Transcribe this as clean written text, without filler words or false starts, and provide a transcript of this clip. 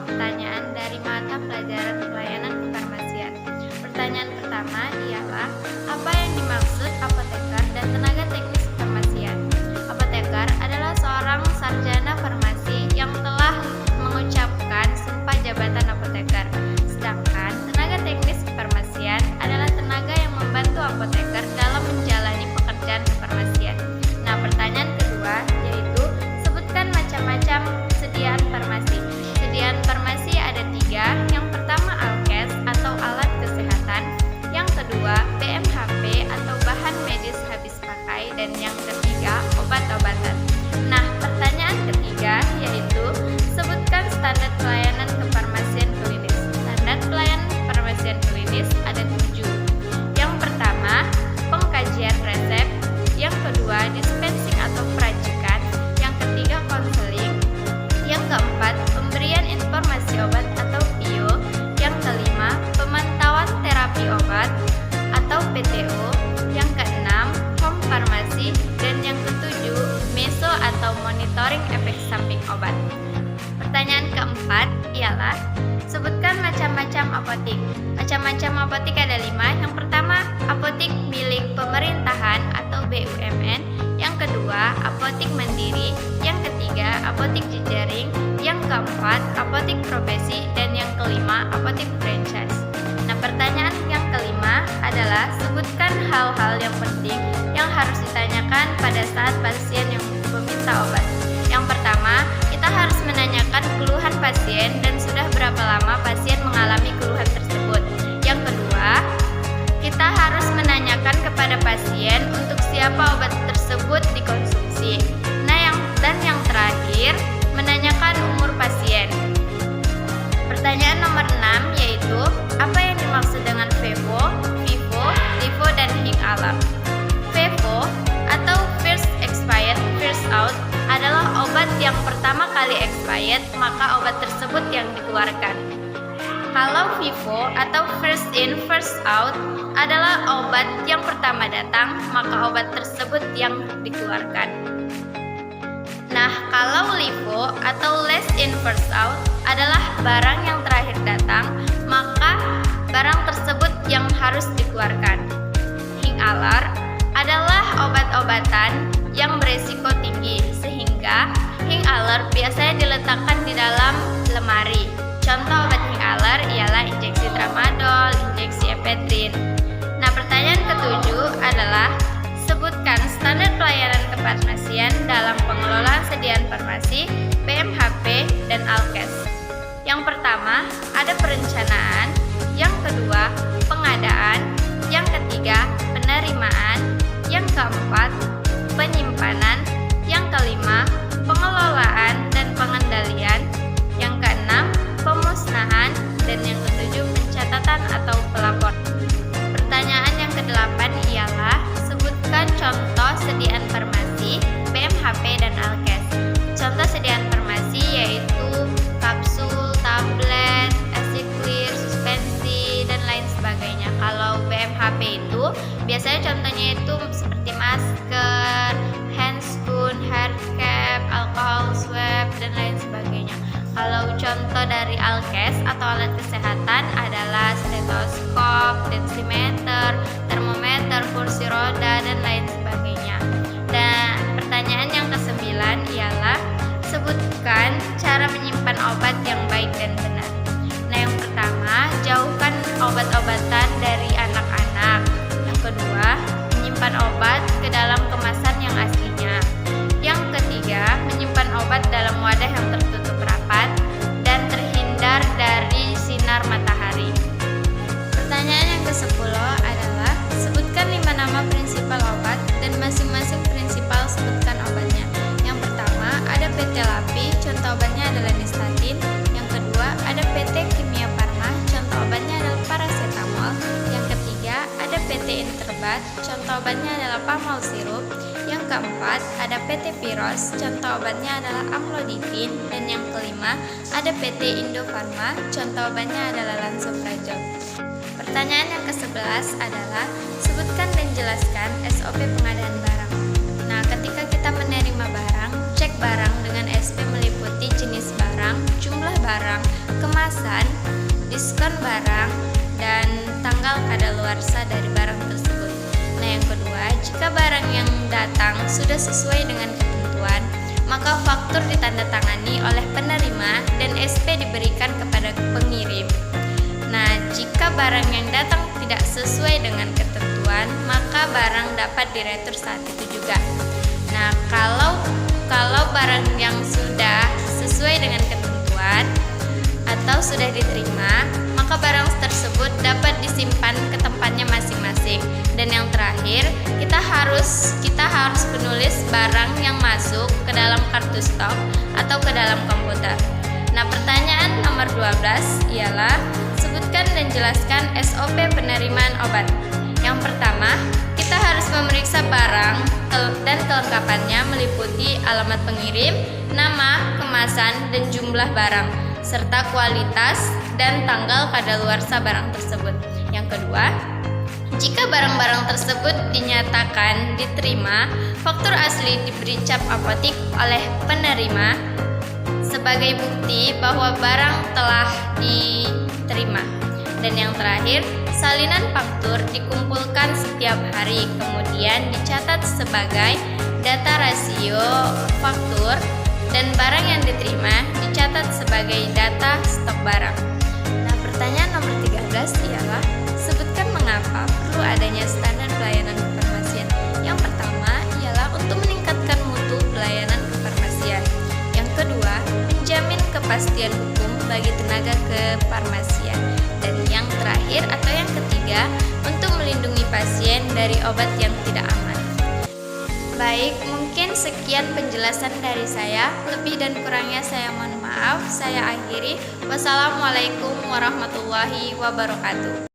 pertanyaan dari mata pelajaran pelayanan kefarmasian. Pertanyaan pertama ialah, apa yang dimaksud apoteker dan tenaga teknis kefarmasian? Apoteker adalah seorang sarjana farmasi yang telah mengucapkan sumpah jabatan apoteker. Sedangkan tenaga teknis kefarmasian adalah tenaga yang membantu apoteker dalam menjalani pekerjaan kefarmasian. Nah, pertanyaan kedua yaitu, sebutkan macam-macam sediaan farmasi. Sediaan farmasi ada 3. Yang pertama Alkes atau alat kesehatan, yang kedua BMHP atau bahan medis habis pakai, dan yang ketiga obat-obatan. Nah, pertanyaan ketiga yaitu, sebutkan standar pelayanan kefarmasian klinis. Standar pelayanan kefarmasian klinis ada 7. Yang pertama pengkajian resep, yang kedua dispensing atau peracikan, yang ketiga konseling, yang keempat pemberian informasi obat atau PIO, yang kelima pemantauan terapi obat atau PTO, yang keenam home farmasi, dan yang ketujuh meso atau monitoring efek samping obat. Pertanyaan keempat ialah, sebutkan macam-macam apotik. Macam-macam apotik ada 5. Yang pertama apotik milik pemerintahan atau BUMN, yang kedua apotik mandiri, yang ketiga apotik jejaring, yang keempat apotik profesi, dan yang kelima apotik franchise. Nah, pertanyaan yang kelima adalah, sebutkan hal-hal yang penting yang harus ditanyakan pada saat pasien yang meminta obat. Yang pertama, kita harus menanyakan keluhan pasien dan sudah berapa lama pasien mengalami keluhan tersebut. Yang kedua, kita harus menanyakan kepada pasien untuk siapa obat tersebut dikonsumsi. Dan yang terakhir, menanyakan umur pasien. Pertanyaan nomor 6 yaitu, apa yang dimaksud dengan FeVO, VIVO, LiVO, dan Hing Alarm? FeVO atau First Expired, First Out adalah obat yang pertama kali expired, maka obat tersebut yang dikeluarkan. Kalau VIVO atau First In, First Out adalah obat yang pertama datang, maka obat tersebut yang dikeluarkan. Nah, kalau LiVO atau Last In, First Out adalah barang yang terakhir datang, maka barang tersebut yang harus dikeluarkan. Hing Alarm adalah obat-obatan yang beresiko tinggi, sehingga Hing Alarm biasanya diletakkan di dalam lemari. Contoh obat Hing Alarm ialah injeksi tramadol, injeksi epedrin. Nah, pertanyaan ketujuh adalah, sebutkan standar pelayanan kefarmasian dalam pengelolaan sediaan farmasi, BMHP, dan Alkes. Yang pertama ada perencanaan, yang kedua pengadaan, yang ketiga penerimaan, yang keempat penyimpanan, yang kelima pengelolaan dan pengendalian, yang keenam pemusnahan, dan yang ketujuh pencatatan atau pelapor. Pertanyaan yang kedelapan ialah, sebutkan contoh sediaan farmasi, BMHP, dan Alkes. Contoh sediaan farmasi yaitu kapsul, tablet, Aciclear, suspensi, dan lain sebagainya. Kalau BMHP itu biasanya contohnya itu seperti masker, handscoon, hair cap, alcohol swab, dan lain sebagainya. Kalau contoh dari Alkes atau alat kesehatan adalah stetoskop, tensimeter, termometer, kursi roda, dan lain sebagainya. Dan pertanyaan yang ke-9 ialah, sebutkan cara menyimpan obat yang baik dan benar. Nah, yang pertama, jauhkan obat-obatan dari anak-anak. Yang kedua, menyimpan obat ke dalam kemasan yang aslinya. Yang ketiga, menyimpan obat dalam wadah yang tertutup rapat dan terhindar dari sinar matahari. Pertanyaan yang ke-10 adalah, sebutkan 5 nama prinsipal obat dan masing-masing prinsipal sebutkan obatnya. Yang pertama ada PT Lapi, contoh obatnya adalah Nystatin. Yang kedua ada PT Kimia Farma, contoh obatnya adalah paracetamol. Yang ketiga ada PT Interbat, contoh obatnya adalah Pamol sirup. Yang keempat ada PT Piros, contoh obatnya adalah Amlodipin. Dan yang kelima ada PT Indofarma, contoh obatnya adalah Lansoprazol. Pertanyaan yang ke-11 adalah, sebutkan dan jelaskan SOP pengadaan barang. Nah, ketika kita menerima barang, cek barang dengan SP meliputi jenis barang, jumlah barang, kemasan, diskon barang, dan tanggal kadaluarsa dari barang tersebut. Nah, yang kedua, jika barang yang datang sudah sesuai dengan ketentuan, maka faktur ditandatangani oleh penerima dan SP diberikan kepada pengirim. Nah, jika barang yang datang tidak sesuai dengan ketentuan, maka barang dapat diretur saat itu juga. Nah, kalau barang yang sudah sesuai dengan ketentuan atau sudah diterima, maka barang tersebut dapat disimpan ke tempatnya masing-masing. Dan yang terakhir, kita harus menulis barang yang masuk ke dalam kartu stok atau ke dalam komputer. Nah, pertanyaan nomor 12 ialah sebutkan dan jelaskan SOP penerimaan obat. Yang pertama, kita harus memeriksa barang dan kelengkapannya meliputi alamat pengirim, nama, kemasan, dan jumlah barang, serta kualitas dan tanggal kadaluarsa barang tersebut. Yang kedua, jika barang-barang tersebut dinyatakan diterima, faktur asli diberi cap apotik oleh penerima sebagai bukti bahwa barang telah diterima. Dan yang terakhir, salinan faktur dikumpulkan setiap hari, kemudian dicatat sebagai data rasio faktur, dan barang yang diterima dicatat sebagai data stok barang. Nah, pertanyaan nomor 13 ialah sebutkan mengapa perlu adanya standar pelayanan kefarmasian. Yang pertama ialah untuk meningkatkan mutu pelayanan kefarmasian. Yang kedua, menjamin kepastian hukum bagi tenaga kefarmasian. Dan yang terakhir atau yang ketiga, untuk melindungi pasien dari obat yang tidak aman. Baik, mungkin sekian penjelasan dari saya. Lebih dan kurangnya saya mohon maaf. Saya akhiri. Wassalamualaikum warahmatullahi wabarakatuh.